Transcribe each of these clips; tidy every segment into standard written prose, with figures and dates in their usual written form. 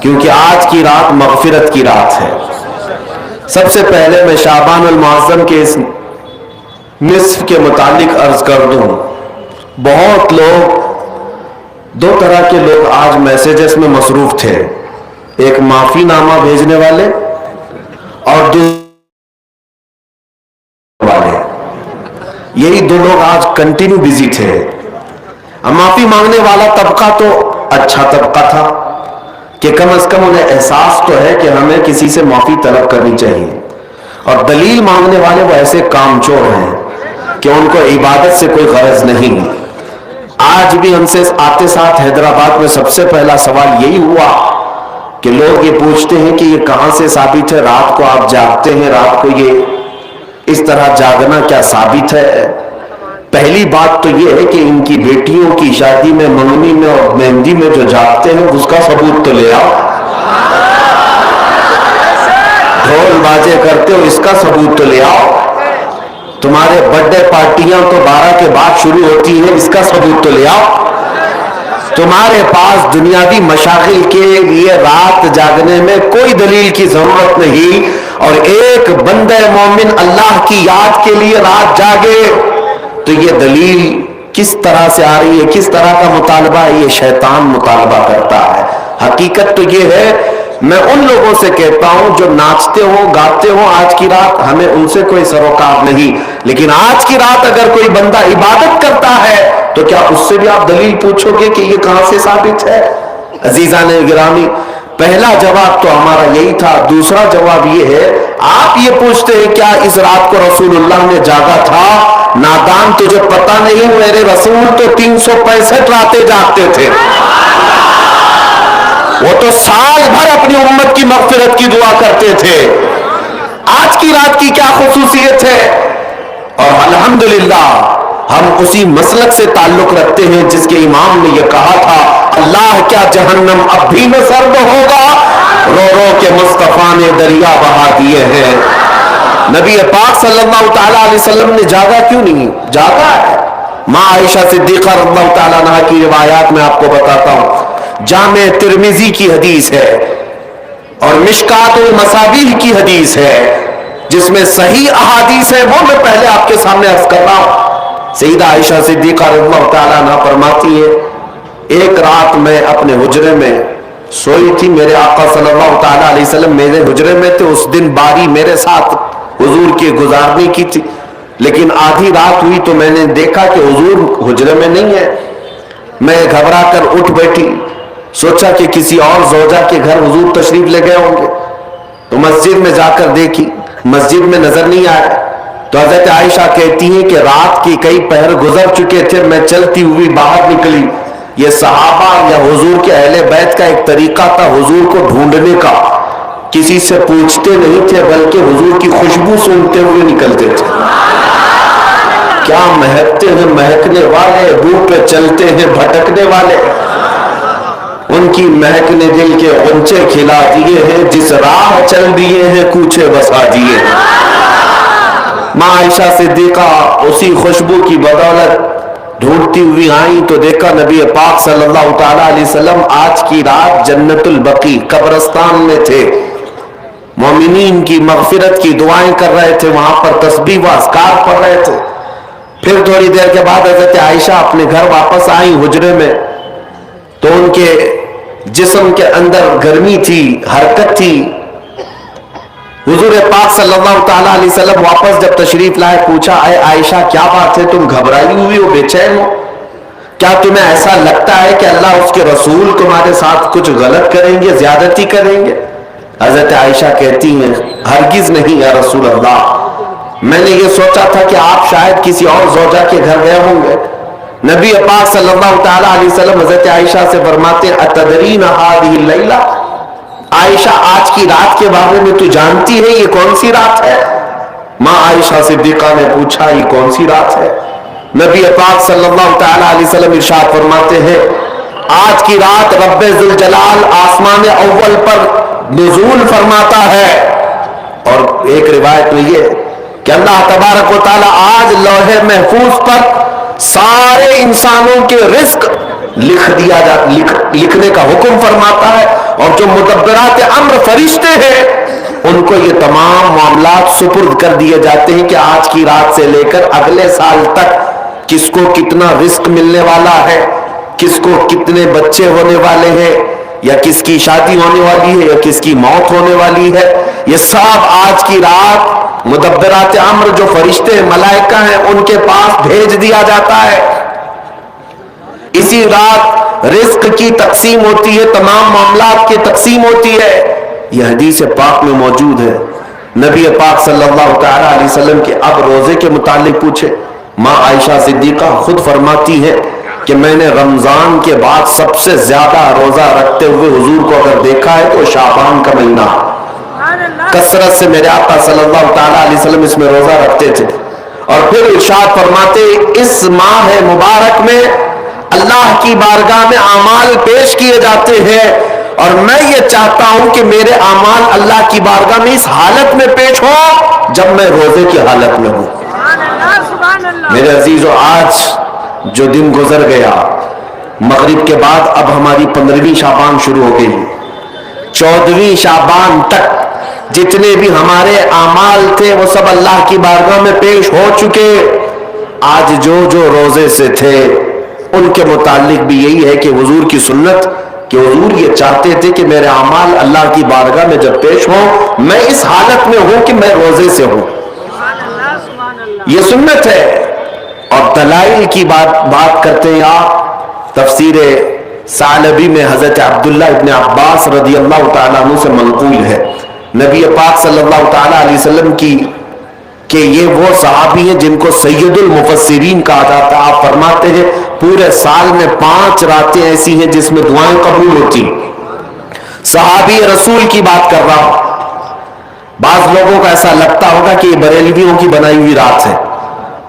کیونکہ آج کی رات مغفرت کی رات ہے۔ سب سے پہلے میں شعبان المعظم کے اس نصف کے متعلق عرض کر دوں، بہت لوگ، دو طرح کے لوگ آج میسیجز میں مصروف تھے، ایک معافی نامہ بھیجنے والے اور دوسرے والے، یہی دو لوگ آج کنٹینیو بزی تھے۔ معافی مانگنے والا طبقہ تو اچھا طبقہ تھا کہ کم از کم انہیں احساس تو ہے کہ ہمیں کسی سے معافی طلب کرنی چاہیے، اور دلیل مانگنے والے وہ ایسے کام چور ہیں کہ ان کو عبادت سے کوئی غرض نہیں۔ آج بھی ہم سے آتے ساتھ حیدرآباد میں سب سے پہلا سوال یہی ہوا کہ لوگ یہ پوچھتے ہیں کہ یہ کہاں سے ثابت ہے رات کو آپ جاگتے ہیں، رات کو یہ اس طرح جاگنا کیا ثابت ہے؟ پہلی بات تو یہ ہے کہ ان کی بیٹیوں کی شادی میں، منگنی میں اور مہندی میں جو جاگتے ہیں اس کا ثبوت تو لے آؤ۔ ڈھول بازے کرتے ہو، اس کا ثبوت تو لے آؤ۔ تمہارے برتھ ڈے پارٹیاں تو 12 کے بعد شروع ہوتی ہیں، اس کا ثبوت تو لے آؤ۔ تمہارے پاس دنیاوی مشاغل کے لیے رات جاگنے میں کوئی دلیل کی ضرورت نہیں، اور ایک بندہ مومن اللہ کی یاد کے لیے رات جاگے تو یہ دلیل کس طرح سے آ رہی ہے، کس طرح کا مطالبہ ہے؟ یہ شیطان مطالبہ کرتا ہے۔ حقیقت تو یہ ہے، میں ان لوگوں سے کہتا ہوں جو ناچتے ہوں گاتے ہوں آج کی رات، ہمیں ان سے کوئی سروکار نہیں، لیکن آج کی رات اگر کوئی بندہ عبادت کرتا ہے تو کیا اس سے بھی آپ دلیل پوچھو گے کہ یہ کہاں سے ثابت ہے؟ عزیزان گرامی، پہلا جواب تو ہمارا یہی تھا۔ دوسرا جواب یہ ہے، آپ یہ پوچھتے ہیں کیا اس رات کو رسول اللہ نے جاگا تھا؟ نادان، تجھے پتہ نہیں، میرے رسول تو 365 راتیں جاگتے تھے، وہ تو سال بھر اپنی امت کی مغفرت کی دعا کرتے تھے۔ آج کی رات کی کیا خصوصیت ہے؟ اور الحمدللہ ہم اسی مسلک سے تعلق رکھتے ہیں جس کے امام نے یہ کہا تھا، اللہ کیا جہنم اب بھی نہ سرد ہوگا، رو رو کے مصطفیٰ نے دریا بہا دیے ہیں۔ نبی پاک صلی اللہ تعالیٰ علیہ وسلم نے جاگا کیوں نہیں؟ جاگا ہے۔ ماں عائشہ صدیقہ رضی اللہ تعالیٰ عنہ کی روایات میں آپ کو بتاتا ہوں، جامع ترمذی کی حدیث ہے اور مشکات المصابیح کی حدیث ہے، جس میں صحیح احادیث ہے، وہ میں پہلے آپ کے سامنے عرض کر رہا ہوں۔ سیدہ عائشہ صدیقہ رضی اللہ تعالیٰ عنہ فرماتی ہے، ایک رات میں اپنے حجرے میں سوئی تھی، میرے آقا صلی اللہ تعالیٰ علیہ وسلم میرے حجرے میں تھے، اس دن باری میرے ساتھ حضور کی گزارنے کی تھی، لیکن آدھی رات ہوئی تو میں نے دیکھا کہ حضور حجرے میں نہیں ہے۔ میں گھبرا کر اٹھ بیٹھی، سوچا کہ کسی اور زوجہ کے گھر حضور تشریف لے گئے ہوں گے، تو مسجد میں جا کر دیکھی، مسجد میں نظر نہیں آیا۔ تو حضرت عائشہ کہتی ہیں کہ رات کی کئی پہر گزر چکے تھے، میں چلتی ہوئی باہر نکلی۔ یہ صحابہ یا حضور کے اہل بیت کا ایک طریقہ تھا حضور کو ڈھونڈنے کا، کسی سے پوچھتے نہیں تھے بلکہ حضور کی خوشبو سونگتے ہوئے نکلتے تھے۔ کیا مہکتے ہیں مہکنے والے، بو پہ چلتے ہیں بھٹکنے والے، ان کی مہک نے دل کے غنچے کھلا دیے ہیں، جس راہ چل دیے ہیں کوچے بسا دیے ہیں۔ ماں عائشہ صدیقہ اسی خوشبو کی بدولت ڈھونڈتی ہوئی آئیں تو دیکھا نبی پاک صلی اللہ تعالیٰ علیہ وسلم آج کی رات جنت البقیع قبرستان میں تھے، مومنین کی مغفرت کی دعائیں کر رہے تھے، وہاں پر تسبیح و اذکار پڑھ رہے تھے۔ پھر تھوڑی دیر کے بعد حضرت عائشہ اپنے گھر واپس آئیں حجرے میں، تو ان کے جسم کے اندر گرمی تھی، حرکت تھی۔ حضور پاک صلی اللہ تعالیٰ علیہ وسلم واپس جب تشریف لائے، پوچھا، اے عائشہ کیا بات ہے، تم گھبرائی ہوئی ہو، بے چین ہو؟ کیا تمہیں ایسا لگتا ہے کہ اللہ اس کے رسول تمہارے ساتھ کچھ غلط کریں گے، زیادتی کریں گے؟ حضرت عائشہ کہتی ہیں، ہرگز نہیں یا رسول اللہ، میں نے یہ سوچا تھا کہ آپ شاید کسی اور زوجہ کے گھر گئے ہوں گے۔ نبی پاک صلی اللہ تعالیٰ علیہ وسلم حضرت عائشہ سے فرماتے ہیں، اتدرین هذه اللیلہ، عائشہ آج کی رات کے بارے میں تو جانتی ہے یہ کون سی رات ہے؟ ماں عائشہ صدیقہ نے پوچھا، یہ کون سی رات ہے؟ نبی پاک صلی اللہ تعالیٰ علیہ وسلم ارشاد فرماتے ہیں، آج کی رات رب ذوالجلال آسمان اول پر نزول فرماتا ہے، اور ایک روایت میں یہ کہ اللہ تبارک و تعالیٰ آج لوح محفوظ پر سارے انسانوں کے رزق لکھنے کا حکم فرماتا ہے، اور جو مدبرات امر فرشتے ہیں ان کو یہ تمام معاملات سپرد کر دیے جاتے ہیں کہ آج کی رات سے لے کر اگلے سال تک کس کو کتنا رزق ملنے والا ہے، کس کو کتنے بچے ہونے والے ہیں، یا کس کی شادی ہونے والی ہے، یا کس کی موت ہونے والی ہے، یہ سب آج کی رات مدبرات امر جو فرشتے ملائکہ ہیں ان کے پاس بھیج دیا جاتا ہے۔ اسی رات رزق کی تقسیم ہوتی ہے، تمام معاملات کی تقسیم ہوتی ہے۔ یہ حدیث پاک میں موجود ہے۔ نبی پاک صلی اللہ تعالی علیہ وسلم کے اب روزے کے متعلق پوچھے، ماں عائشہ صدیقہ خود فرماتی ہے کہ میں نے رمضان کے بعد سب سے زیادہ روزہ رکھتے ہوئے حضور کو اگر دیکھا ہے تو شعبان کا مہینہ، کثرت سے میرے آقا صلی اللہ تعالی علیہ وسلم اس میں روزہ رکھتے تھے۔ اور پھر ارشاد فرماتے اس ماہ مبارک میں اللہ کی بارگاہ میں اعمال پیش کیے جاتے ہیں، اور میں یہ چاہتا ہوں کہ میرے اعمال اللہ کی بارگاہ میں اس حالت میں پیش ہو جب میں روزے کی حالت میں ہوں۔ میرے عزیزو، آج جو دن گزر گیا، مغرب کے بعد اب ہماری 15ویں شعبان شروع ہو گئی، 14ویں شعبان تک جتنے بھی ہمارے اعمال تھے وہ سب اللہ کی بارگاہ میں پیش ہو چکے۔ آج جو جو روزے سے تھے ان کے متعلق بھی یہی ہے کہ حضور کی سنت کہ حضور یہ چاہتے تھے کہ میرے اعمال اللہ کی بارگاہ میں جب پیش ہوں میں اس حالت میں ہوں کہ میں روزے سے ہوں، یہ سنت ہے۔ اور دلائل کی بات کرتے ہیں آپ، تفسیر ثعلبی میں حضرت عبداللہ ابن عباس رضی اللہ تعالیٰ عنہ سے منقول ہے نبی پاک صلی اللہ تعالیٰ علیہ وسلم کی کہ یہ وہ صحابی ہیں جن کو سید المفسرین کہا جاتا ہے۔ آپ فرماتے ہیں پورے سال میں 5 راتیں ایسی ہیں جس میں دعائیں قبول ہوتی۔ صحابی رسول کی بات کر رہا ہوں، بعض لوگوں کو ایسا لگتا ہوگا کہ یہ بریلویوں کی بنائی ہوئی رات ہے۔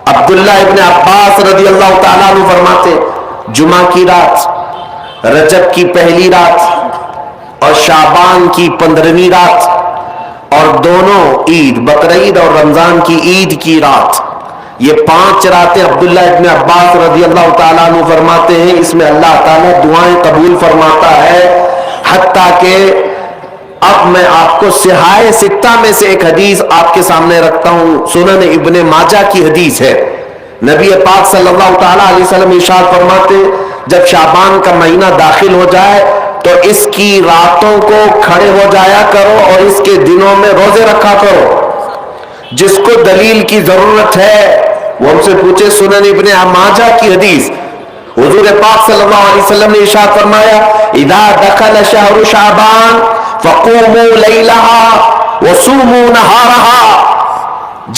عبداللہ ابن عباس رضی اللہ تعالیٰ عنہ فرماتے جمعہ کی رات، رجب کی پہلی رات اور شعبان کی 15ویں رات، اور دونوں عید بقرعید اور رمضان کی عید کی رات، یہ 5 راتیں عبداللہ ابن عباس رضی اللہ تعالیٰ عنہ فرماتے ہیں اس میں اللہ تعالیٰ دعائیں قبول فرماتا ہے۔ حتیٰ کہ اب میں آپ کو صحاح ستہ میں سے ایک حدیث آپ کے سامنے رکھتا ہوں، سنن ابن ماجہ کی حدیث ہے۔ نبی پاک صلی اللہ تعالیٰ علیہ وسلم ارشاد فرماتے جب شعبان کا مہینہ داخل ہو جائے تو اس کی راتوں کو کھڑے ہو جایا کرو اور اس کے دنوں میں روزے رکھا کرو۔ جس کو دلیل کی ضرورت ہے وہ ہم سے پوچھے۔ سنن ابن ماجہ کی حدیث، حضور پاک صلی اللہ علیہ وسلم نے ارشاد فرمایا اذا دخل شہر شعبان فقوموا لیلہا وصوموا نہارہا،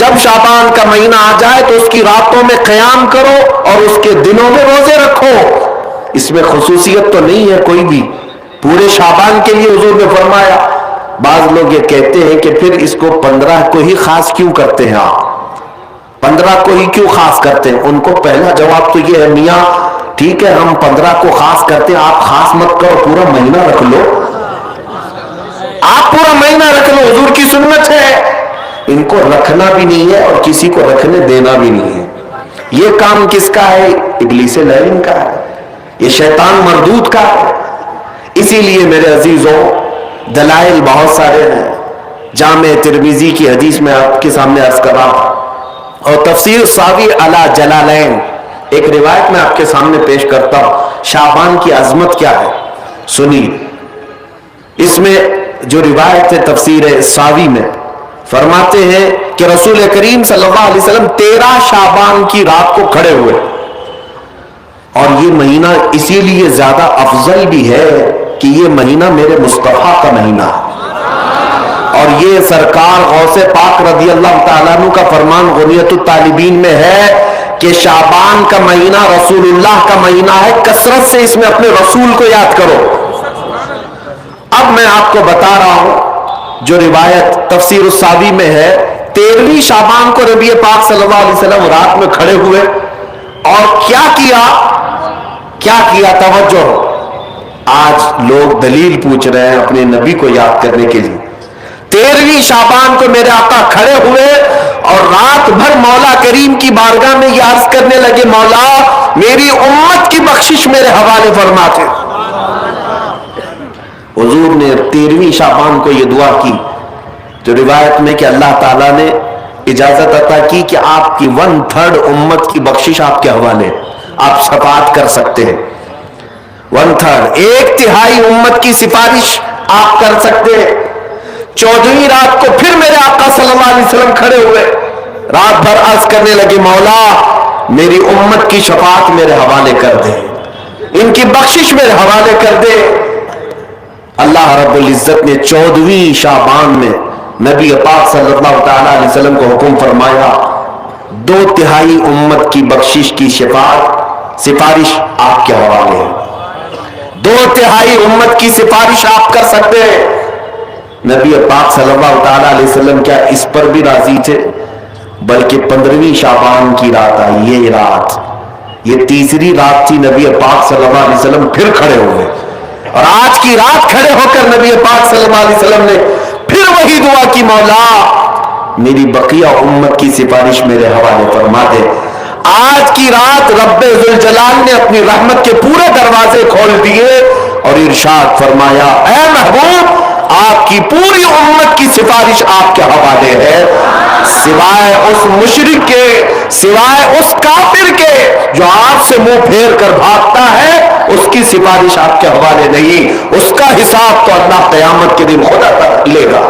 جب شعبان کا مہینہ آ جائے تو اس کی راتوں میں قیام کرو اور اس کے دنوں میں روزے رکھو۔ اس میں خصوصیت تو نہیں ہے کوئی بھی، پورے شعبان کے لیے حضور نے فرمایا۔ بعض لوگ یہ کہتے ہیں کہ پھر اس کو 15 کو ہی خاص کیوں کرتے ہیں آپ، 15 کو ہی کیوں خاص کرتے ہیں؟ ان کو پہلا جواب تو یہ ہے میاں ٹھیک ہے ہم 15 کو خاص کرتے ہیں، آپ خاص مت کرو، پورا مہینہ رکھ لو، آپ پورا مہینہ رکھ لو، حضور کی سنت ہے۔ ان کو رکھنا بھی نہیں ہے اور کسی کو رکھنے دینا بھی نہیں ہے۔ یہ کام کس کا ہے؟ ابلیس لعین کا ہے، یہ شیطان مردود کا ہے۔ اسی لیے میرے عزیزوں دلائل بہت سارے ہیں۔ جامع ترمذی کی حدیث میں آپ کے سامنے عرض کر رہا ہوں، اور تفسیر ساوی علی جلالین ایک روایت میں آپ کے سامنے پیش کرتا ہوں۔ شعبان کی عظمت کیا ہے سنیے، اس میں جو روایت ہے تفسیر ساوی میں فرماتے ہیں کہ رسول کریم صلی اللہ علیہ وسلم 13 شعبان کی رات کو کھڑے ہوئے، اور یہ مہینہ اسی لیے زیادہ افضل بھی ہے کہ یہ مہینہ میرے مصطفیٰ کا مہینہ ہے، اور یہ سرکار غوث پاک رضی اللہ تعالیٰ عنہ کا فرمان غنیت الطالبین میں ہے کہ شعبان کا مہینہ رسول اللہ کا مہینہ ہے، کثرت سے اس میں اپنے رسول کو یاد کرو۔ اب میں آپ کو بتا رہا ہوں جو روایت تفسیر الساوی میں ہے، 13ویں شعبان کو نبی پاک صلی اللہ علیہ وسلم رات میں کھڑے ہوئے اور کیا کیا توجہ، آج لوگ دلیل پوچھ رہے ہیں اپنے نبی کو یاد کرنے کے لیے۔ 13ویں شعبان کو میرے آقا کھڑے ہوئے اور رات بھر مولا کریم کی بارگاہ میں یہ عرض کرنے لگے مولا میری امت کی بخشش میرے حوالے فرما دے۔ حضور نے 13ویں شعبان کو یہ دعا کی، تو روایت میں کہ اللہ تعالیٰ نے اجازت عطا کی کہ آپ کی 1/3 امت کی بخشش آپ کے حوالے، آپ شفاعت کر سکتے ہیں۔ 1/3، 1/3 امت کی سفارش آپ کر سکتے ہیں۔ 14ویں رات کو پھر میرے آقا صلی اللہ علیہ وسلم کھڑے ہوئے، رات بھر عرض کرنے لگے، مولا میری امت کی شفاعت میرے حوالے کر دے، ان کی بخشش میرے حوالے کر دے۔ اللہ رب العزت نے 14ویں شعبان میں نبی پاک صلی اللہ تعالی علیہ وسلم کو حکم فرمایا، 2/3 امت کی بخشش کی شفاعت سفارش آپ کے حوالے ہے، 2/3 امت کی سفارش آپ کر سکتے ہیں۔ نبی پاک صلی اللہ تعالی علیہ وسلم کیا اس پر بھی راضی تھے؟ بلکہ 15ویں شعبان کی رات آئی، یہ رات، یہ تیسری رات تھی، نبی پاک صلی اللہ علیہ وسلم پھر کھڑے ہوئے، اور آج کی رات کھڑے ہو کر نبی پاک صلی اللہ علیہ وسلم نے پھر وہی دعا کی، مولا میری بقیہ امت کی سفارش میرے حوالے فرما دے۔ آج کی رات رب ذوالجلال نے اپنی رحمت کے پورے دروازے کھول دیے اور ارشاد فرمایا، اے محبوب آپ کی پوری امت کی سفارش آپ کے حوالے ہے، سوائے اس مشرک کے، سوائے اس کافر کے جو آپ سے منہ پھیر کر بھاگتا ہے، اس کی سفارش آپ کے حوالے نہیں، اس کا حساب تو اللہ قیامت کے دن خود لے گا۔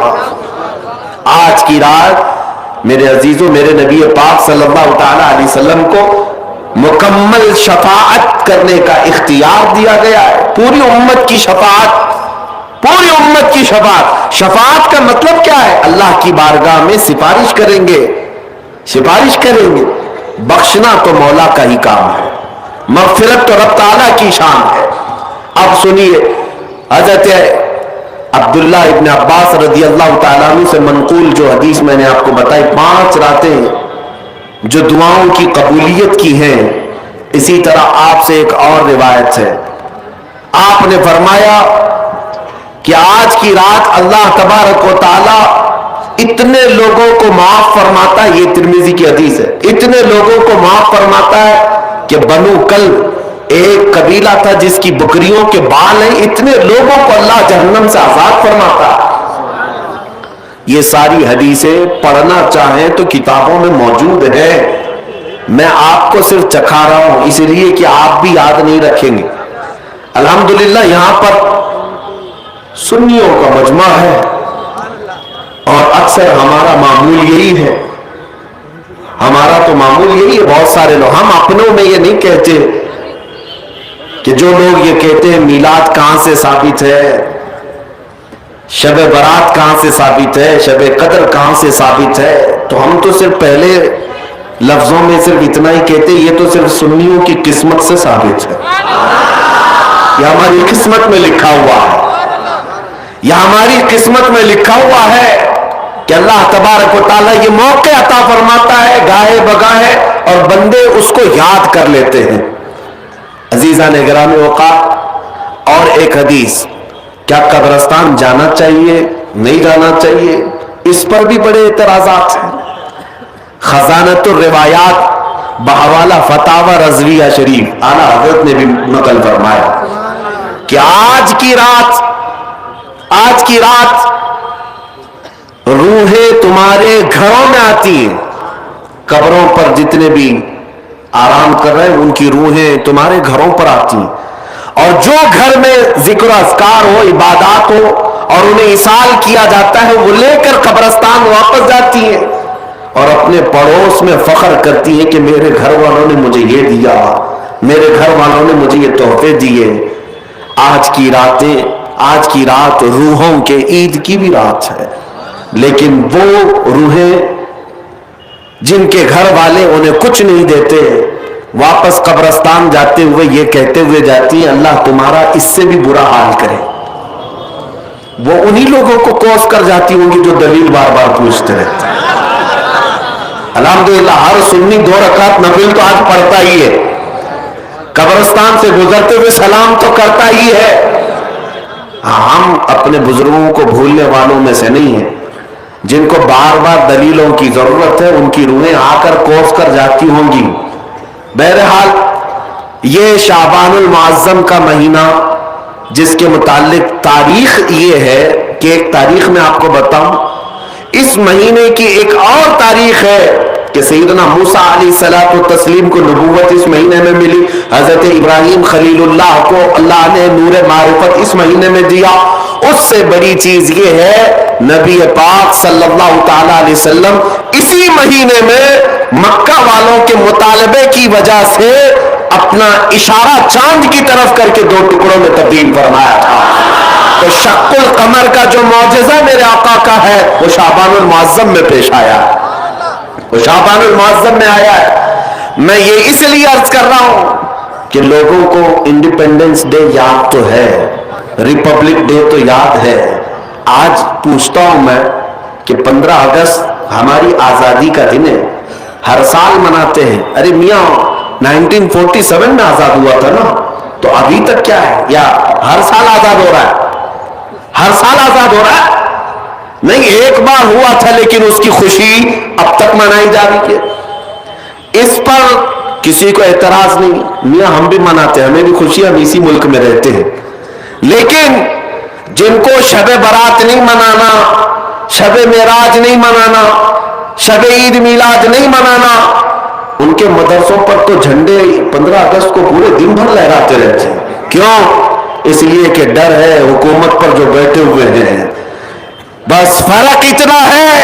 آج کی رات میرے عزیزوں، میرے نبی پاک صلی اللہ تعالی علیہ وسلم کو مکمل شفاعت کرنے کا اختیار دیا گیا ہے، پوری امت کی شفاعت، پوری امت کی شفاعت۔ شفاعت کا مطلب کیا ہے؟ اللہ کی بارگاہ میں سفارش کریں گے، سفارش کریں گے۔ بخشنا تو مولا کا ہی کام ہے، مغفرت تو رب تعالیٰ کی شان ہے۔ اب سنیے، حضرت عبداللہ ابن عباس رضی اللہ تعالیٰ عنہ سے منقول جو حدیث میں نے آپ کو بتائی، 5 راتیں جو دعاؤں کی قبولیت کی ہیں، اسی طرح آپ سے ایک اور روایت ہے، آپ نے فرمایا کہ آج کی رات اللہ تبارک و تعالی اتنے لوگوں کو معاف فرماتا ہے، یہ ترمذی کی حدیث ہے، اتنے لوگوں کو معاف فرماتا ہے کہ بنو کلب ایک قبیلہ تھا جس کی بکریوں کے بال ہیں، اتنے لوگوں کو اللہ جہنم سے آزاد فرماتا ہے۔ یہ ساری حدیثیں پڑھنا چاہیں تو کتابوں میں موجود ہے، میں آپ کو صرف چکھا رہا ہوں اس لیے کہ آپ بھی یاد نہیں رکھیں گے۔ الحمدللہ یہاں پر سنیوں کا مجمع ہے اور اکثر ہمارا معمول یہی ہے، ہمارا تو معمول یہی ہے، بہت سارے لوگ، ہم اپنوں میں یہ نہیں کہتے کہ جو لوگ یہ کہتے ہیں میلاد کہاں سے ثابت ہے، شب برات کہاں سے ثابت ہے، شب قدر کہاں سے ثابت ہے، تو ہم تو صرف پہلے لفظوں میں صرف اتنا ہی کہتے ہیں، یہ تو صرف سنیوں کی قسمت سے ثابت ہے، یہ ہماری قسمت میں لکھا ہوا ہے، یہ ہماری قسمت میں لکھا ہوا ہے کہ اللہ تبارک و تعالیٰ یہ موقع عطا فرماتا ہے گاہے بگاہے اور بندے اس کو یاد کر لیتے ہیں۔ عزیزان گرامی اوقات، اور ایک حدیث، کیا قبرستان جانا چاہیے نہیں جانا چاہیے، اس پر بھی بڑے اعتراضات ہیں۔ خزانۃ الروایات بحوالہ فتاوی رضویہ شریف اعلیٰ حضرت نے بھی نقل فرمایا کہ آج کی رات روحیں تمہارے گھروں میں آتی ہیں، قبروں پر جتنے بھی آرام کر رہے ہیں ان کی روحیں تمہارے گھروں پر آتی ہیں، اور جو گھر میں ذکر و اذکار ہو، عبادات ہو اور انہیں ایصال کیا جاتا ہے، وہ لے کر قبرستان واپس جاتی ہیں اور اپنے پڑوس میں فخر کرتی ہیں کہ میرے گھر والوں نے مجھے یہ دیا، میرے گھر والوں نے مجھے یہ تحفے دیے۔ آج کی رات روحوں کے عید کی بھی رات ہے، لیکن وہ روحیں جن کے گھر والے انہیں کچھ نہیں دیتے، واپس قبرستان جاتے ہوئے یہ کہتے ہوئے جاتی ہیں اللہ تمہارا اس سے بھی برا حال کرے۔ وہ انہی لوگوں کو کوس کر جاتی ہوں گی جو دلیل بار بار پوچھتے رہتے ہیں۔ الحمدللہ ہر سنی 2 رکعت نفل تو آج پڑھتا ہی ہے، قبرستان سے گزرتے ہوئے سلام تو کرتا ہی ہے۔ ہم اپنے بزرگوں کو بھولنے والوں میں سے نہیں ہیں، جن کو بار بار دلیلوں کی ضرورت ہے، ان کی روحیں آ کر کوس کر جاتی ہوں گی۔ بہرحال یہ شعبان المعظم کا مہینہ جس کے متعلق تاریخ یہ ہے کہ ایک تاریخ میں آپ کو بتاؤں، اس مہینے کی ایک اور تاریخ ہے کہ سیدنا موسیٰ علیہ الصلوۃ والتسلیم کو نبوت اس مہینے میں ملی، حضرت ابراہیم خلیل اللہ کو اللہ نے نور معرفت اس مہینے میں دیا۔ اس سے بڑی چیز یہ ہے نبی پاک صلی اللہ تعالی علیہ وسلم اسی مہینے میں مکہ والوں کے مطالبے کی وجہ سے اپنا اشارہ چاند کی طرف کر کے 2 ٹکڑوں میں تبدیل فرمایا تھا۔ تو شق القمر کا جو معجزہ میرے آقا کا ہے وہ شعبان المعظم میں پیش آیا ہے، وہ شعبان المعظم میں آیا ہے۔ میں یہ اس لیے عرض کر رہا ہوں کہ لوگوں کو انڈیپینڈنس ڈے یاد تو ہے، ریپبلک ڈے تو یاد ہے۔ آج پوچھتا ہوں میں کہ 15 اگست ہماری آزادی کا دن ہے، ہر سال مناتے ہیں۔ ارے میاں 1947 میں آزاد ہوا تھا نا، تو ابھی تک کیا ہے؟ یا ہر سال آزاد ہو رہا ہے؟ ہر سال آزاد ہو رہا ہے؟ نہیں، ایک بار ہوا تھا لیکن اس کی خوشی اب تک منائی جا رہی ہے۔ اس پر کسی کو اعتراض نہیں، میاں ہم بھی مناتے ہیں، ہمیں بھی خوشی، ہم اسی ملک میں رہتے ہیں۔ لیکن جن کو شب برات نہیں منانا، شب معراج نہیں منانا، شب عید میلاد نہیں منانا، ان کے مدرسوں پر تو جھنڈے 15 اگست کو پورے دن بھر لہراتے رہتے ہیں۔ کیوں؟ اس لیے کہ ڈر ہے حکومت پر جو بیٹھے ہوئے ہیں۔ بس فرق اتنا ہے،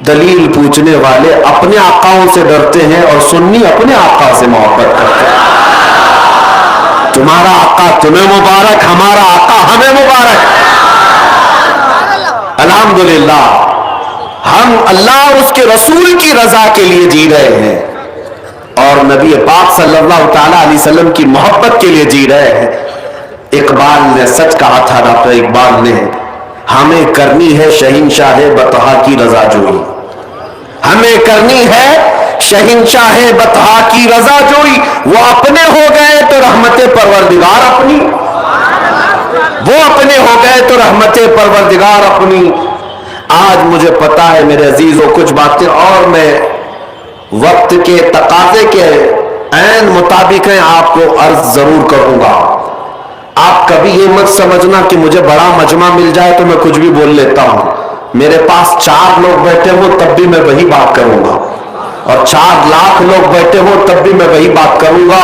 دلیل پوچھنے والے اپنے آقاؤں سے ڈرتے ہیں اور سنی اپنے آقا سے محبت کرتے ہیں۔ تمہارا آقا تمہیں مبارک، ہمارا آقا ہمیں مبارک۔ الحمدللہ ہم اللہ اور اس کے رسول کی رضا کے لیے جی رہے ہیں اور نبی پاک صلی اللہ تعالی علیہ وسلم کی محبت کے لیے جی رہے ہیں۔ اقبال نے سچ کہا تھا، ڈاکٹر اقبال نے، ہمیں کرنی ہے شہنشاہ بطحا کی رضا جوئی، ہمیں کرنی ہے شہنشاہ بطحا کی رضا جوئی، وہ اپنے ہو گئے تو رحمت پروردگار اپنی، وہ اپنے ہو گئے تو رحمت پروردگار اپنی۔ آج مجھے پتا ہے میرے عزیزوں کچھ باتیں اور میں وقت کے تقاضے کے عین مطابق ہیں آپ کو عرض ضرور کروں گا۔ آپ کبھی یہ مت سمجھنا کہ مجھے بڑا مجمع مل جائے تو میں کچھ بھی بول لیتا ہوں۔ میرے پاس 4 لوگ بیٹھے ہوں تب بھی میں وہی بات کروں گا، اور 4 لاکھ لوگ بیٹھے ہوں تب بھی میں وہی بات کروں گا،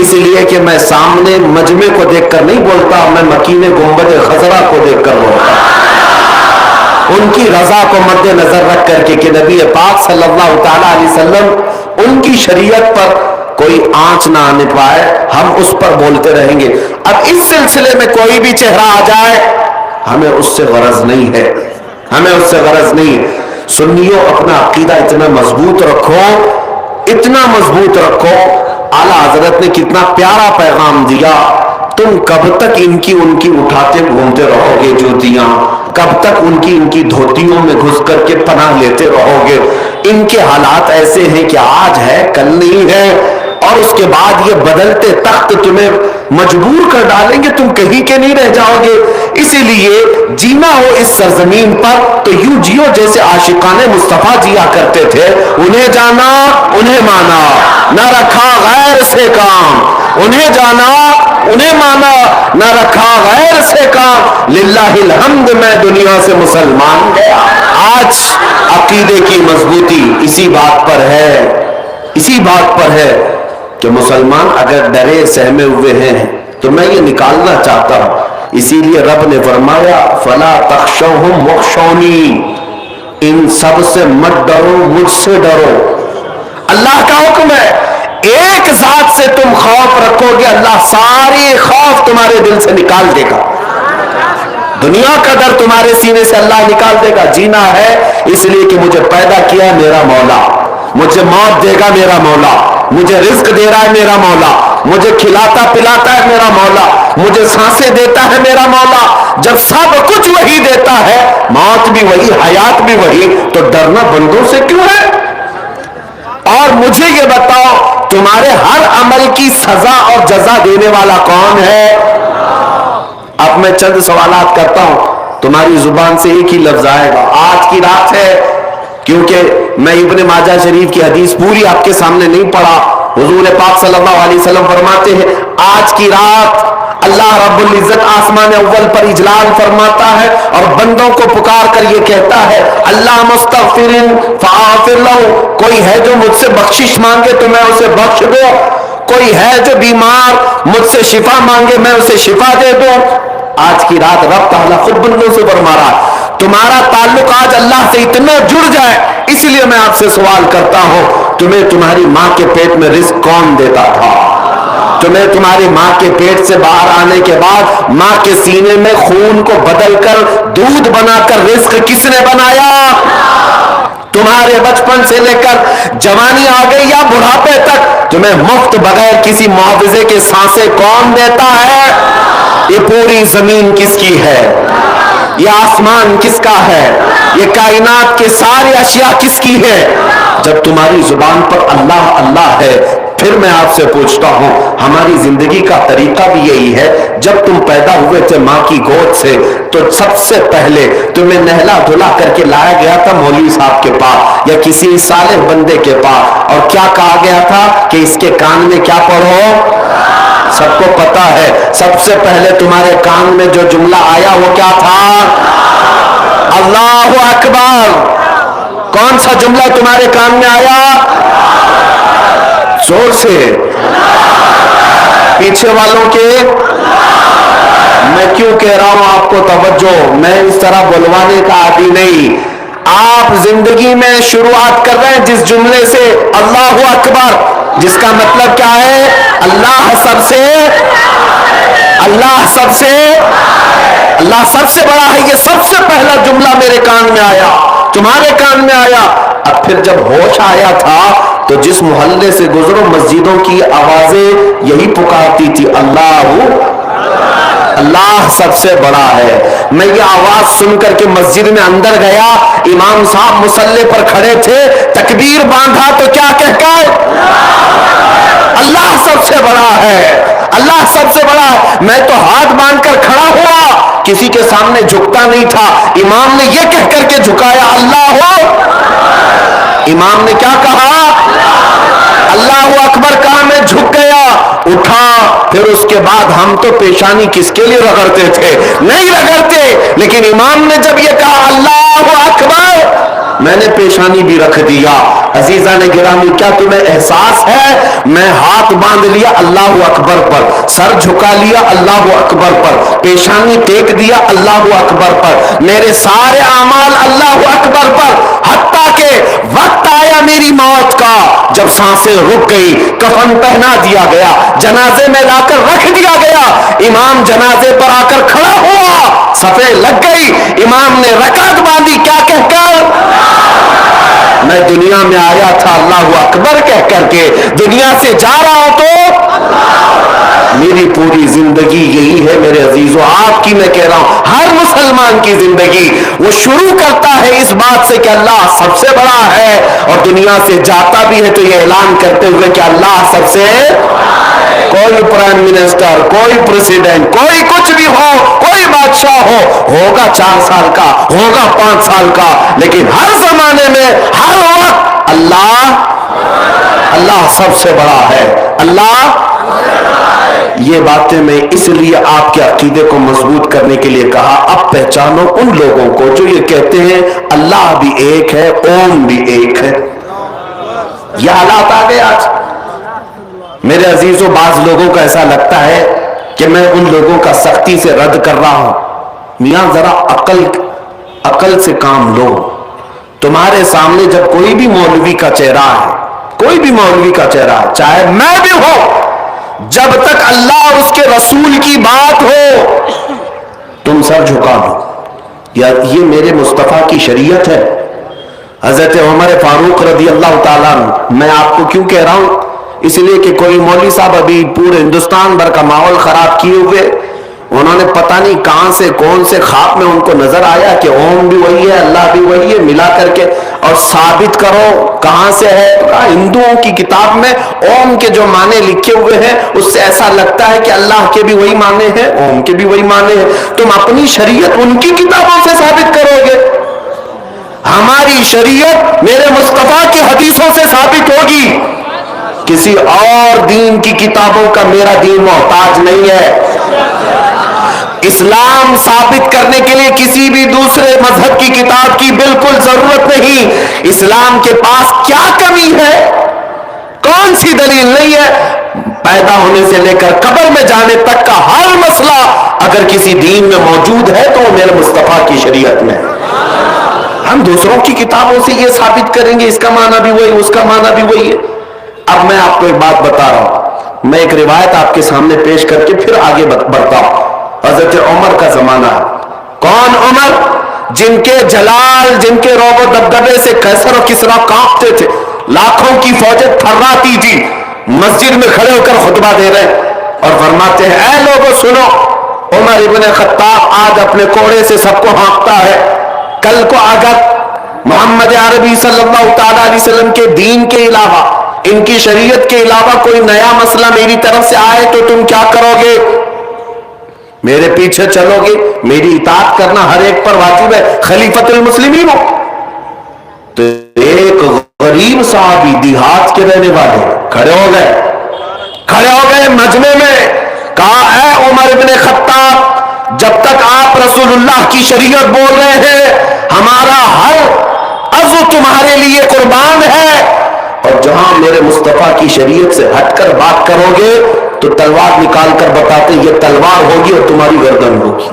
اس لیے کہ میں سامنے مجمع کو دیکھ کر نہیں بولتا، میں مکین گنبد خضرا کو دیکھ کر بولتا، ان کی رضا کو مد نظر رکھ کر کے کہ نبی پاک صلی اللہ تعالی علیہ وسلم ان کی شریعت پر کوئی آنچ نہ آنے پائے، ہم اس پر بولتے رہیں گے۔ اب اس سلسلے میں کوئی بھی چہرہ آ جائے ہمیں اس سے غرض نہیں ہے، ہمیں اس سے غرض نہیں۔ سنیوں اپنا عقیدہ اتنا مضبوط رکھو، اتنا مضبوط رکھو۔ اعلیٰ حضرت نے کتنا پیارا پیغام دیا، تم کب تک ان کی اٹھاتے گھومتے رہو گے جوتیاں، کب تک ان کی دھوتیوں میں گھس کر کے پناہ لیتے رہو گے؟ ان کے حالات ایسے ہیں کہ آج ہے کل نہیں ہے، اور اس کے بعد یہ بدلتے تخت تمہیں مجبور کر ڈالیں گے، تم کہیں کے نہیں رہ جاؤ گے۔ اسی لیے جینا ہو اس سرزمین پر تو یوں جیو جیسے عاشقان مصطفیٰ جیا کرتے تھے، انہیں جانا انہیں مانا، نہ رکھا غیر سے کام، انہیں جانا انہیں مانا، نہ رکھا غیر سے کام، للہ الحمد میں دنیا سے مسلمان گیا۔ آج عقیدے کی مضبوطی اسی بات پر ہے، اسی بات پر ہے کہ مسلمان اگر ڈرے سہمے ہوئے ہیں تو میں یہ نکالنا چاہتا ہوں۔ اسی لیے رب نے فرمایا فَلَا تَخْشَوْهُمْ وَاخْشَوْنِي، ان سب سے مت ڈرو، مجھ سے ڈرو۔ اللہ کا حکم ہے، ایک ذات سے تم خوف رکھو گے، اللہ ساری خوف تمہارے دل سے نکال دے گا، دنیا کا ڈر تمہارے سینے سے اللہ نکال دے گا۔ جینا ہے اس لیے کہ مجھے پیدا کیا ہے میرا مولا، مجھے موت دے گا میرا مولا، مجھے رزق دے رہا ہے میرا مولا، مجھے کھلاتا پلاتا ہے میرا مولا، مجھے سانسیں دیتا ہے میرا مولا۔ جب سب کچھ وہی دیتا ہے، موت بھی وہی، حیات بھی وہی، تو ڈرنا بندوں سے کیوں ہے؟ اور مجھے یہ بتاؤ تمہارے ہر عمل کی سزا اور جزا دینے والا کون ہے؟ اب میں چند سوالات کرتا ہوں، تمہاری زبان سے ایک ہی لفظ آئے گا۔ آج کی رات ہے، کیونکہ میں ابن ماجہ شریف کی حدیث پوری آپ کے سامنے نہیں پڑھا، حضور پاک صلی اللہ علیہ وسلم فرماتے ہیں آج کی رات اللہ رب العزت آسمان اول پر اجلال فرماتا ہے اور بندوں کو پکار کر یہ کہتا ہے اللہ مستغفرین فاغفر لہ، کوئی ہے جو مجھ سے بخشش مانگے تو میں اسے بخش دوں، کوئی ہے جو بیمار مجھ سے شفا مانگے میں اسے شفا دے دوں۔ آج کی رات رب تعالیٰ خود بندوں سے فرما رہا ہے تمہارا تعلق آج اللہ سے اتنا جڑ جائے، اس لیے میں آپ سے سوال کرتا ہوں تمہیں تمہاری ماں کے پیٹ میں رزق کون دیتا تھا؟ تمہیں تمہاری ماں کے پیٹ سے باہر آنے کے بعد ماں کے سینے میں خون کو بدل کر دودھ بنا کر رزق کس نے بنایا؟ تمہارے بچپن سے لے کر جوانی آ گئی یا بڑھاپے تک تمہیں مفت بغیر کسی معاوضے کے سانسیں کون دیتا ہے؟ یہ پوری زمین کس کی ہے؟ یہ آسمان کس کا ہے؟ یہ کائنات کے سارے اشیاء کس کی ہے؟ جب تمہاری زبان پر اللہ اللہ ہے، پھر میں آپ سے پوچھتا ہوں ہماری زندگی کا طریقہ بھی یہی ہے، جب تم پیدا ہوئے تھے ماں کی گود سے تو سب سے پہلے تمہیں نہلا دھلا کر کے لایا گیا تھا مولوی صاحب کے پاس یا کسی صالح بندے کے پاس، اور کیا کہا گیا تھا کہ اس کے کان میں کیا پڑھو؟ سب کو پتا ہے سب سے پہلے تمہارے کان میں جو جملہ آیا وہ کیا تھا؟ اللہ اکبر۔ کون سا جملہ تمہارے کان میں آیا؟ زور سے، پیچھے والوں کے۔ میں کیوں کہہ رہا ہوں آپ کو توجہ، میں اس طرح بلوانے کا عادی نہیں۔ آپ زندگی میں شروعات کر رہے ہیں جس جملے سے اللہ اکبر، جس کا مطلب کیا ہے؟ اللہ سب سے بڑا ہے۔ یہ سب سے پہلا جملہ میرے کان میں آیا، تمہارے کان میں آیا۔ اب پھر جب ہوش آیا تھا تو جس محلے سے گزرو مسجدوں کی آوازیں یہی پکارتی تھی اللہ سب سے بڑا ہے۔ میں یہ آواز سن کر کے مسجد میں اندر گیا، امام صاحب مصلی پر کھڑے تھے، تکبیر باندھا تو کیا کہہ کر؟ اللہ سب سے بڑا ہے، اللہ سب سے بڑا ہے۔ میں تو ہاتھ باندھ کر کھڑا ہوا، کسی کے سامنے جھکتا نہیں تھا۔ امام نے یہ کہہ کر کے جھکایا اللہ ہو، امام نے کیا کہا؟ اللہ اکبر کہا، میں جھک گیا، اٹھا۔ پھر اس کے بعد ہم تو پیشانی کس کے لیے رگڑتے تھے؟ نہیں رگڑتے، لیکن امام نے جب یہ کہا اللہ اکبر، میں نے پیشانی بھی رکھ دیا۔ عزیزان گرامی، کیا تمہیں احساس ہے؟ میں ہاتھ باندھ لیا اللہ اکبر پر، سر جھکا لیا اللہ اکبر پر، پیشانی ٹیک دیا اللہ اکبر پر، میرے سارے اعمال اللہ اکبر پر، حتیٰ کہ وقت آیا میری موت کا، جب سانسیں رک گئی، کفن پہنا دیا گیا، جنازے میں لا کر رکھ دیا گیا، امام جنازے پر آ کر کھڑا ہوا، صفیں لگ گئی، امام نے رکعت باندھی، کیا کہہ کر؟ میں دنیا میں آیا تھا اللہ اکبر کہہ کر کے، دنیا سے جا رہا ہوں تو میری پوری زندگی یہی ہے میرے عزیزو، آپ کی میں کہہ رہا ہوں، ہر مسلمان کی زندگی وہ شروع کرتا ہے اس بات سے کہ اللہ سب سے بڑا ہے، اور دنیا سے جاتا بھی ہے تو یہ اعلان کرتے ہوئے کہ اللہ سب سے، کوئی پرائم منسٹر، کوئی پریزیڈنٹ، کوئی کچھ بھی ہو، کوئی بادشاہ ہو، ہوگا 4 سال کا، ہوگا 5 سال کا، لیکن ہر زمانے میں ہر وقت اللہ سب سے بڑا ہے، اللہ۔ یہ باتیں میں اس لیے آپ کے عقیدے کو مضبوط کرنے کے لیے کہا۔ اب پہچانو ان لوگوں کو جو یہ کہتے ہیں اللہ بھی ایک ہے، اوم بھی ایک ہے۔ یہ حالات آ گئے آج میرے عزیزوں۔ بعض لوگوں کا ایسا لگتا ہے کہ میں ان لوگوں کا سختی سے رد کر رہا ہوں۔ میاں ذرا عقل سے کام لو۔ تمہارے سامنے جب کوئی بھی مولوی کا چہرہ ہے، کوئی بھی مولوی کا چہرہ ہے، چاہے میں بھی ہوں، جب تک اللہ اور اس کے رسول کی بات ہو تم سر جھکا دو، یا یہ میرے مصطفیٰ کی شریعت ہے۔ حضرت عمر فاروق رضی اللہ تعالیٰ عنہ، میں آپ کو کیوں کہہ رہا ہوں؟ اس لیے کہ کوئی مولوی صاحب ابھی پورے ہندوستان بھر کا ماحول خراب کیے ہوئے، انہوں نے پتہ نہیں کہاں سے کون سے خواب میں ان کو نظر آیا کہ اوم بھی وہی ہے، اللہ بھی وہی ہے، ملا کر کے اور ثابت کرو کہاں سے ہے۔ ہندوؤں کی کتاب میں اوم کے جو معنی لکھے ہوئے ہیں اس سے ایسا لگتا ہے کہ اللہ کے بھی وہی معنی ہیں، اوم کے بھی وہی معنی ہیں۔ تم اپنی شریعت ان کی کتابوں سے ثابت کرو گے، ہماری شریعت میرے مصطفیٰ کی حدیثوں سے ثابت ہوگی۔ کسی اور دین کی کتابوں کا میرا دین محتاج نہیں ہے۔ اسلام ثابت کرنے کے لیے کسی بھی دوسرے مذہب کی کتاب کی بالکل ضرورت نہیں. اسلام کے پاس کیا کمی ہے؟ کون سی دلیل نہیں ہے؟ پیدا ہونے سے لے کر قبر میں جانے تک کا ہر مسئلہ اگر کسی دین میں موجود ہے تو وہ میرے مصطفیٰ کی شریعت میں. ہم دوسروں کی کتابوں سے یہ ثابت کریں گے اس کا معنی بھی وہی, اس کا معنی بھی وہی ہے. اب میں آپ کو ایک بات بتا رہا ہوں, میں ایک روایت آپ کے سامنے پیش کر کے پھر آگے بڑھتا ہوں. حضرت عمر کا زمانہ ہے. کون عمر؟ جن کے جلال, جن کے رعب و دبدبے سے قیصر و کسریٰ کانپتے تھے, لاکھوں کی فوجیں تھراتی تھی, مسجد میں کھڑے ہو کر خطبہ دے رہے اور فرماتے ہیں اے لوگوں سنو, عمر ابن خطاب آج اپنے کوڑے سے سب کو ہانکتا ہے, کل کو اگر محمد عربی صلی اللہ تعالی علیہ وسلم کے دین کے علاوہ, ان کی شریعت کے علاوہ کوئی نیا مسئلہ میری طرف سے آئے تو تم کیا کرو گے؟ میرے پیچھے چلو گے؟ میری اطاعت کرنا ہر ایک پر واجب ہے, خلیفۃ المسلمین ہو. تو ایک غریب صحابی دیہات کے رہنے والے کھڑے ہو گئے مجمع میں, کہا اے عمر ابن خطاب, جب تک آپ رسول اللہ کی شریعت بول رہے ہیں ہمارا ہر عضو تمہارے لیے قربان ہے, اور جہاں میرے مصطفیٰ کی شریعت سے ہٹ کر بات کرو گے تو تلوار نکال کر بتاتے یہ تلوار ہوگی اور تمہاری گردن ہوگی.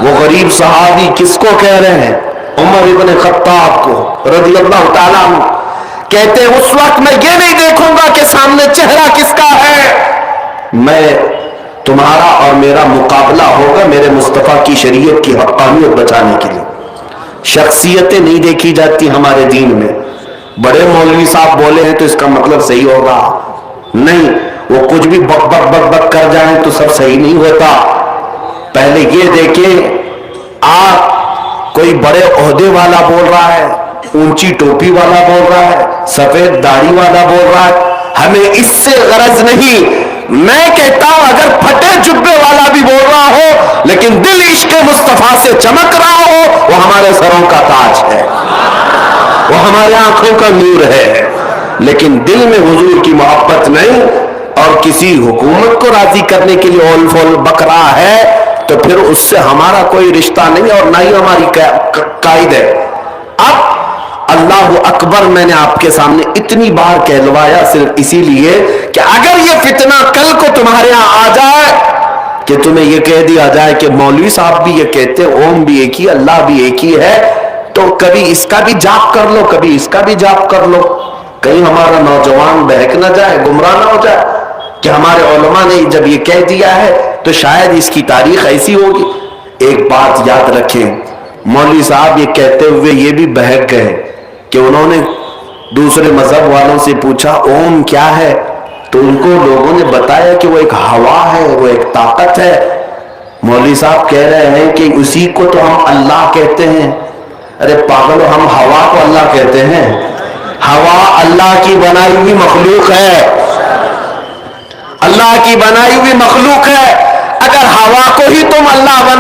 وہ غریب صحابی کس کو کہہ رہے ہیں؟ عمر ابن خطاب کو رضی اللہ تعالیٰ عنہ. کہتے اس وقت میں یہ نہیں دیکھوں گا کہ سامنے چہرہ کس کا ہے, میں تمہارا اور میرا مقابلہ ہوگا میرے مصطفیٰ کی شریعت کی حقانیت بچانے کے لیے. شخصیتیں نہیں دیکھی جاتی ہمارے دین میں. بڑے مولوی صاحب بولے ہیں تو اس کا مطلب صحیح ہوگا نہیں, وہ کچھ بھی بک بک بک بک کر جائیں تو سب صحیح نہیں ہوتا. پہلے یہ دیکھیں آپ کوئی بڑے عہدے والا بول رہا ہے, اونچی ٹوپی والا بول رہا ہے, سفید داڑھی والا بول رہا ہے, ہمیں اس سے غرض نہیں. میں کہتا ہوں اگر پھٹے جبے والا بھی بول رہا ہو لیکن دل عشق مصطفیٰ سے چمک رہا ہو, وہ ہمارے سروں کا تاج ہے, وہ ہمارے آنکھوں کا نور ہے. لیکن دل میں حضور کی محبت نہیں اور کسی حکومت کو راضی کرنے کے لیے اول فول بک رہا ہے تو پھر اس سے ہمارا کوئی رشتہ نہیں اور نہ ہی ہماری قائد ہے. اب اللہ اکبر میں نے آپ کے سامنے اتنی بار کہلوایا صرف اسی لیے کہ اگر یہ فتنہ کل کو تمہارے ہاں آ جائے کہ تمہیں یہ کہہ دیا جائے کہ مولوی صاحب بھی یہ کہتے اوم بھی ایک ہی, اللہ بھی ایک ہی ہے, تو کبھی اس کا بھی جاپ کر لو, کبھی اس کا بھی جاپ کر لو, کہیں ہمارا نوجوان بہک نہ جائے, گمراہ نہ ہو جائے کہ ہمارے علماء نے جب یہ کہہ دیا ہے تو شاید اس کی تاریخ ایسی ہوگی. ایک بات یاد رکھیں, مولوی صاحب یہ کہتے ہوئے یہ بھی بہک گئے کہ انہوں نے دوسرے مذہب والوں سے پوچھا اوم کیا ہے, تو ان کو لوگوں نے بتایا کہ وہ ایک ہوا ہے, وہ ایک طاقت ہے. مولوی صاحب کہہ رہے ہیں کہ اسی کو تو ہم اللہ کہتے ہیں. ارے پاگلو, ہم ہوا کو اللہ کہتے ہیں؟ ہوا اللہ کی بنائی ہوئی مخلوق ہے, اللہ کی بنائی ہوئی مخلوق ہے. اگر ہوا کو ہی تم اللہ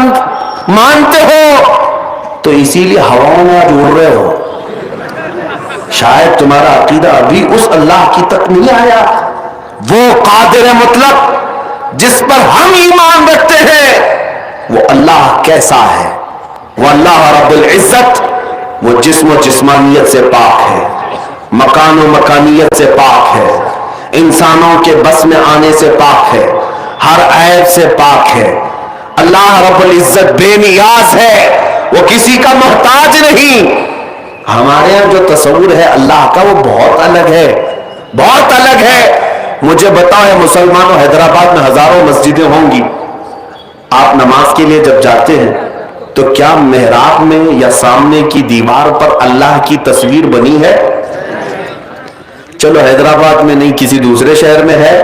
مانتے ہو تو اسی لیے ہواؤں میں آج اڑ رہے ہو. شاید تمہارا عقیدہ ابھی اس اللہ کی تک نہیں آیا. وہ قادر مطلق جس پر ہم ایمان رکھتے ہیں وہ اللہ کیسا ہے؟ وہ اللہ رب العزت, وہ جسم و جسمانیت سے پاک ہے, مکان و مکانیت سے پاک ہے, انسانوں کے بس میں آنے سے پاک ہے, ہر عیب سے پاک ہے. اللہ رب العزت بے نیاز ہے, وہ کسی کا محتاج نہیں. ہمارے یہاں جو تصور ہے اللہ کا وہ بہت الگ ہے, بہت الگ ہے. مجھے بتاؤ ہے مسلمانوں, حیدرآباد میں ہزاروں مسجدیں ہوں گی, آپ نماز کے لیے جب جاتے ہیں تو کیا محراب میں یا سامنے کی دیوار پر اللہ کی تصویر بنی ہے؟ چلو حیدرآباد میں نہیں, کسی دوسرے شہر میں ہے,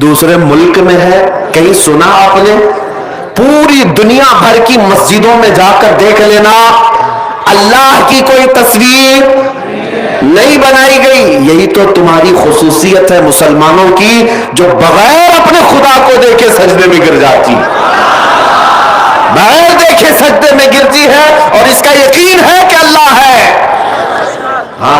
دوسرے ملک میں ہے, کہیں سنا آپ نے؟ پوری دنیا بھر کی مسجدوں میں جا کر دیکھ لینا, اللہ کی کوئی تصویر نہیں بنائی گئی. یہی تو تمہاری خصوصیت ہے مسلمانوں کی, جو بغیر اپنے خدا کو دیکھے سجدے میں گر جاتی, بغیر دیکھے سجدے میں گرتی ہے اور اس کا یقین ہے کہ اللہ ہے. ہاں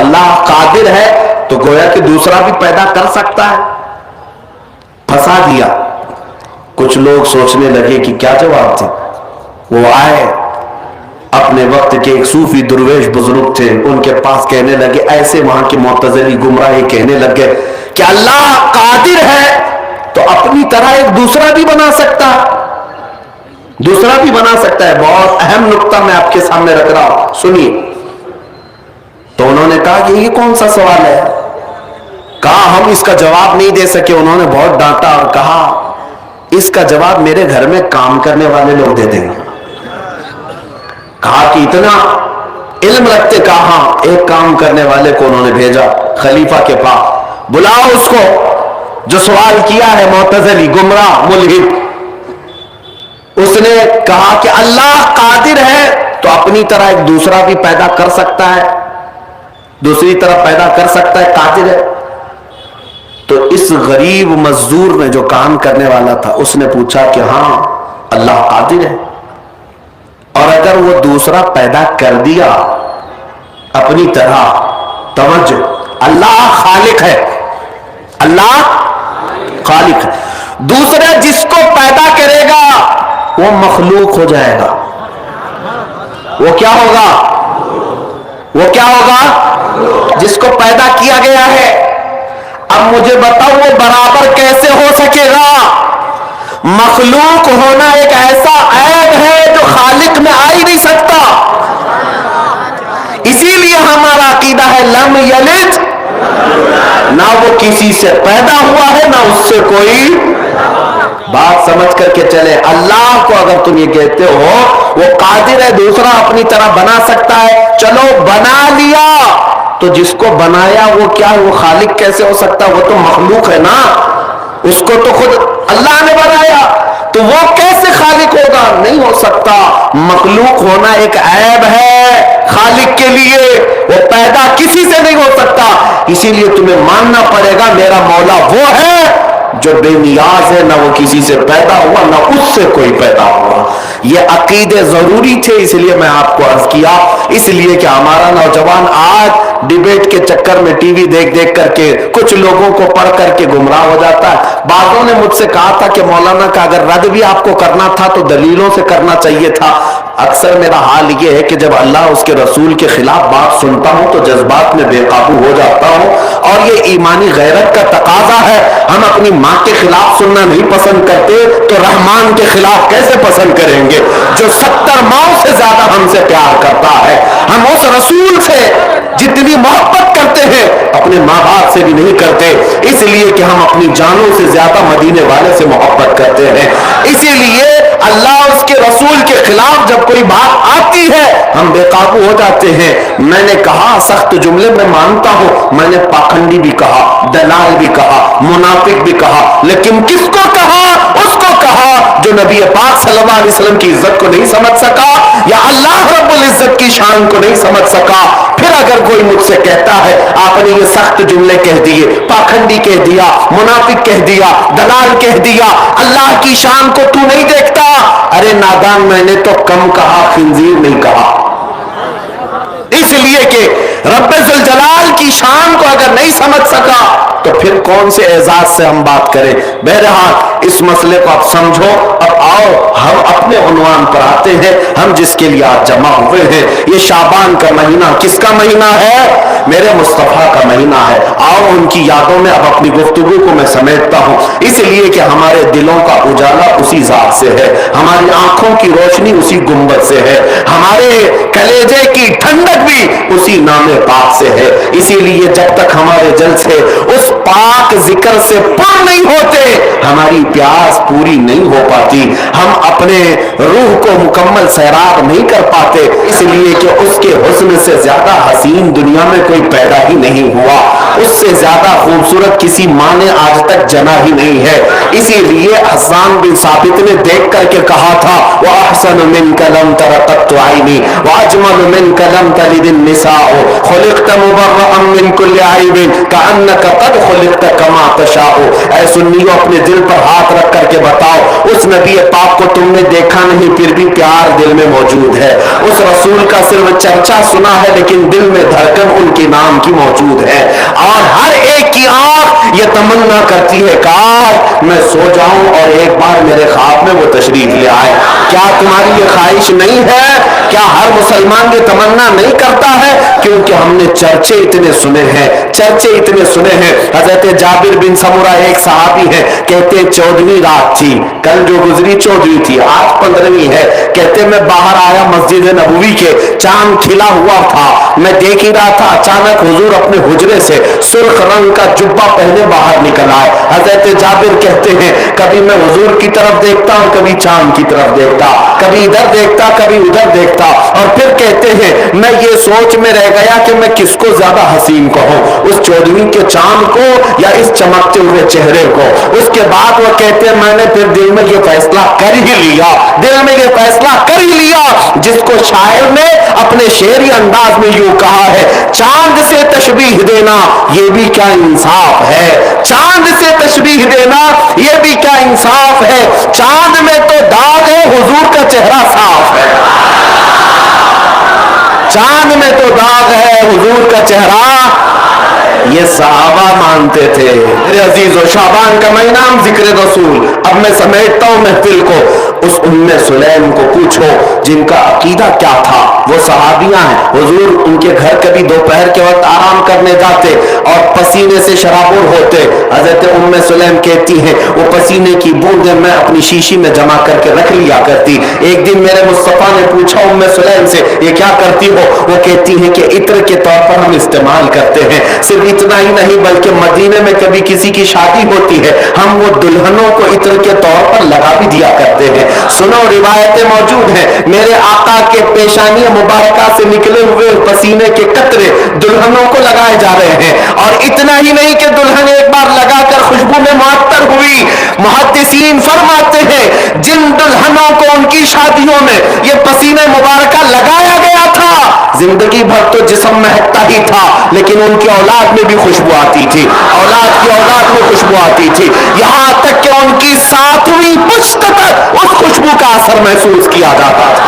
اللہ قادر ہے تو گویا کہ دوسرا بھی پیدا کر سکتا ہے. پھنسا دیا. کچھ لوگ سوچنے لگے کہ کیا جواب تھے. وہ آئے, اپنے وقت کے ایک صوفی درویش بزرگ تھے, ان کے پاس کہنے لگے, ایسے وہاں کے معتزلی گمراہی کہنے لگے کہ اللہ قادر ہے تو اپنی طرح ایک دوسرا بھی بنا سکتا ہے, دوسرا بھی بنا سکتا ہے. بہت اہم نقطہ میں آپ کے سامنے رکھ رہا ہوں, سنیے. تو انہوں نے کہا کہ یہ کون سا سوال ہے. کہا ہم اس کا جواب نہیں دے سکے. انہوں نے بہت ڈانٹا اور کہا اس کا جواب میرے گھر میں کام کرنے والے لوگ دے دیں گے. کہا کہ اتنا علم رکھتے. کہا ہاں. ایک کام کرنے والے کو انہوں نے بھیجا خلیفہ کے پاس, بلاؤ اس کو جو سوال کیا ہے, معتزلی گمراہ ملحد. اس نے کہا کہ اللہ قادر ہے تو اپنی طرح ایک دوسرا بھی پیدا کر سکتا ہے, دوسری طرح پیدا کر سکتا ہے, قادر ہے. تو اس غریب مزدور نے جو کام کرنے والا تھا اس نے پوچھا کہ ہاں اللہ قادر ہے, اور اگر وہ دوسرا پیدا کر دیا اپنی طرح, توجہ, اللہ خالق ہے, اللہ خالق ہے, دوسرا جس کو پیدا کرے گا وہ مخلوق ہو جائے گا. وہ کیا ہوگا؟ وہ کیا ہوگا؟ جس کو پیدا کیا گیا ہے. اب مجھے بتاؤ وہ برابر کیسے ہو سکے گا؟ مخلوق ہونا ایک ایسا عیب ہے جو خالق میں آ ہی نہیں سکتا. اسی لیے ہمارا عقیدہ ہے لم یلد, نہ وہ کسی سے پیدا ہوا ہے نہ اس سے کوئی. بات سمجھ کر کے چلے. اللہ کو اگر تم یہ کہتے ہو وہ قادر ہے دوسرا اپنی طرح بنا سکتا ہے, چلو بنا لیا, تو جس کو بنایا وہ کیا ہے, وہ خالق کیسے ہو سکتا؟ وہ تو مخلوق ہے نا, اس کو تو خود اللہ نے بنایا, تو وہ کیسے خالق ہوگا؟ نہیں ہو سکتا. مخلوق ہونا ایک عیب ہے خالق کے لیے, وہ پیدا کسی سے نہیں ہو سکتا. اسی لیے تمہیں ماننا پڑے گا میرا مولا وہ ہے جو بے نیاز ہے, نہ وہ کسی سے پیدا ہوا نہ اس سے کوئی پیدا ہوا. یہ عقیدے ضروری تھے, اس لیے میں آپ کو عرض کیا. اس لیے کہ ہمارا نوجوان آج ڈیبیٹ کے چکر میں ٹی وی دیکھ دیکھ کر کے کچھ لوگوں کو پڑھ کر کے گمراہ ہو جاتا ہے. بعضوں نے مجھ سے کہا تھا کہ مولانا کا اگر رد بھی آپ کو کرنا تھا تو دلیلوں سے کرنا چاہیے تھا. اکثر میرا حال یہ ہے کہ جب اللہ اس کے رسول کے خلاف بات سنتا ہوں تو جذبات میں بے قابو ہو جاتا ہوں, اور یہ ایمانی غیرت کا تقاضا ہے. ہم اپنی ماں کے خلاف سننا نہیں پسند کرتے تو رحمان کے خلاف کیسے پسند کریں گے جو 70 ماؤں سے زیادہ ہم سے پیار کرتا ہے. ہم اس رسول سے جتنی محبت کرتے ہیں اپنے ماں باپ سے بھی نہیں کرتے, اس لیے کہ ہم اپنی جانوں سے زیادہ مدینے والے سے محبت کرتے ہیں. اسی لیے اللہ اس کے رسول کے خلاف جب کوئی بات آتی ہے ہم بے قابو ہو جاتے ہیں. میں نے کہا سخت جملے میں مانتا ہوں, میں نے پاکھنڈی بھی کہا, دلال بھی کہا, منافق بھی کہا, لیکن کس کو کہا؟ اس کو کہا جو نبی پاک صلی اللہ علیہ وسلم کی عزت کو نہیں سمجھ سکا یا اللہ رب العزت کی شان کو نہیں سمجھ سکا. پھر اگر کوئی مجھ سے کہتا ہے آپ نے یہ سخت جملے کہہ دیے, پاکھنڈی کہہ دیا, منافق کہہ دیا, دلال کہہ دیا, اللہ کی شان کو تو نہیں دیکھتا, ارے نادان میں نے تو کم کہا, خنزیر نہیں کہا. اس لیے کہ رب ذوالجلال کی شان کو اگر نہیں سمجھ سکا تو پھر کون سے اعزاز سے ہم بات کریں. بہرحال اس مسئلے کو آپ سمجھو. اب آؤ ہم اپنے عنوان پر آتے ہیں, ہم جس کے لیے آج جمع ہوئے ہیں. یہ شعبان کا مہینہ کس کا مہینہ ہے؟ میرے مصطفیٰ کا مہینہ ہے. آؤ ان کی یادوں میں اب اپنی گفتگو کو میں سمیٹتا ہوں, اس لیے کہ ہمارے دلوں کا اجالا اسی ذات سے ہے, ہماری آنکھوں کی روشنی اسی گنبد سے ہے, ہمارے کلیجے کی ٹھنڈک بھی اسی نام پاک سے ہے. اسی لیے جب تک ہمارے جلسے اس پاک ذکر سے پر نہیں ہوتے ہماری پیاس پوری نہیں ہو پاتی, ہم اپنے روح کو مکمل سیراب نہیں کر پاتے, اس لیے کہ اس کے حسن سے زیادہ حسین دنیا میں کوئی پیدا ہی نہیں ہوا. اس سے زیادہ خوبصورت کسی ماں نے آج تک جنا ہی نہیں ہے. اسی لیے حسان بن ثابت نے دیکھ کر کے کہا تھا وَأَحْسَنُ مِنْكَ لَمْ تَرَ قَطُّ عَيْنِي وَأَجْمَلُ مِنْكَ لَمْ تَلِدِ النِّسَاءُ خُلِقْتَ مُبَرَّأً مِنْ كُلِّ عَيْبٍ كَأَنَّكَ قَدْ خُلِقْتَ كَمَا تَشَاءُ. اے سنیو اپنے دل پر ہاتھ رکھ کر کے بتاؤ اس نبی پاک کو تم نے دیکھا نہیں پھر بھی پیار دل میں موجود ہے. اس رسول کا صرف چرچا سنا ہے لیکن دل میں دھڑکن ان کے نام کی موجود ہے. اور ہر ایک کی آنکھ یہ تمنا کرتی ہے کاش میں سو جاؤں اور ایک بار میرے خواب میں وہ تشریف لے آئے. کیا تمہاری یہ خواہش نہیں ہے؟ کیا ہر مسلمان یہ تمنا نہیں کرتا ہے؟ کیونکہ ہم نے چرچے اتنے سنے ہیں, چرچے اتنے سنے ہیں. حضرت جابر بن سمرہ ایک صحابی ہے, کہتے 14ویں رات تھی, کل جو گزری 14ویں تھی, آج 15ویں ہے. کہتے میں باہر آیا مسجد نبوی کے, چاند کھلا ہوا تھا, میں دیکھ ہی رہا تھا, اچانک حضور اپنے حجرے سے سرخ رنگ کا جبہ پہنے باہر نکل آئے. حضرت جابر کہتے ہیں کبھی میں حضور کی طرف دیکھتا اور کبھی چاند کی طرف دیکھتا, کبھی ادھر دیکھتا کبھی ادھر دیکھتا, اور پھر کہتے ہیں میں یہ سوچ میں رہ گیا کہ میں کس کو زیادہ حسین کہوں, اس 14ویں کے چاند کو یا اس چمکتے ہوئے چہرے کو. اس کے بعد وہ کہتے ہیں میں نے پھر دل میں یہ فیصلہ کر ہی لیا, دل میں یہ فیصلہ کر ہی لیا جس کو شاعر نے اپنے شعری انداز میں یوں کہا ہے چاند سے تشبیہ دینا یہ بھی کیا انصاف ہے, چاند سے تشبیہ دینا یہ بھی کیا انصاف ہے, چاند میں تو داغ ہے حضور کا چہرہ صاف ہے, چاند میں تو داغ ہے حضور کا چہرہ. یہ صحابہ مانتے تھے. میرے عزیز و شعبان کا مہینہ ذکر رسول. اب میں سمیٹتا ہوں محفل کو. اس ام سلیم کو پوچھو جن کا عقیدہ کیا تھا, وہ صحابیاں ہیں. حضور ان کے گھر کبھی دوپہر کے وقت آرام کرنے جاتے اور پسینے سے شرابور ہوتے. حضرت ام سلیم کہتی ہیں وہ پسینے کی بوندیں میں اپنی شیشی میں جمع کر کے رکھ لیا کرتی. ایک دن میرے مصطفیٰ نے پوچھا ام سلیم سے یہ کیا کرتی ہو؟ وہ کہتی ہیں کہ عطر کے طور پر ہم استعمال کرتے ہیں. صرف اتنا ہی نہیں بلکہ مدینے میں کبھی کسی کی شادی ہوتی ہے ہم وہ دلہنوں کو عطر کے طور پر لگا بھی دیا کرتے ہیں. سنو روایتیں موجود ہیں, میرے آقا کے پیشانی مبارکہ سے نکلے ہوئے پسینے کے قطرے دلہنوں کو لگائے جا رہے ہیں. اور اتنا ہی نہیں کہ دلہن ایک بار لگا کر خوشبو میں معطر ہوئی, محدثین فرماتے ہیں جن دلہنوں کو ان کی شادیوں میں یہ پسینے مبارکہ لگایا گیا تھا زندگی بھر تو جسم مہکتا ہی تھا لیکن ان کی اولاد میں بھی خوشبو آتی تھی, اولاد کی اولاد میں خوشبو آتی تھی, یہاں تک کہ ان کی 7ویں پشت تک اس خوشبو کا اثر محسوس کیا جاتا تھا.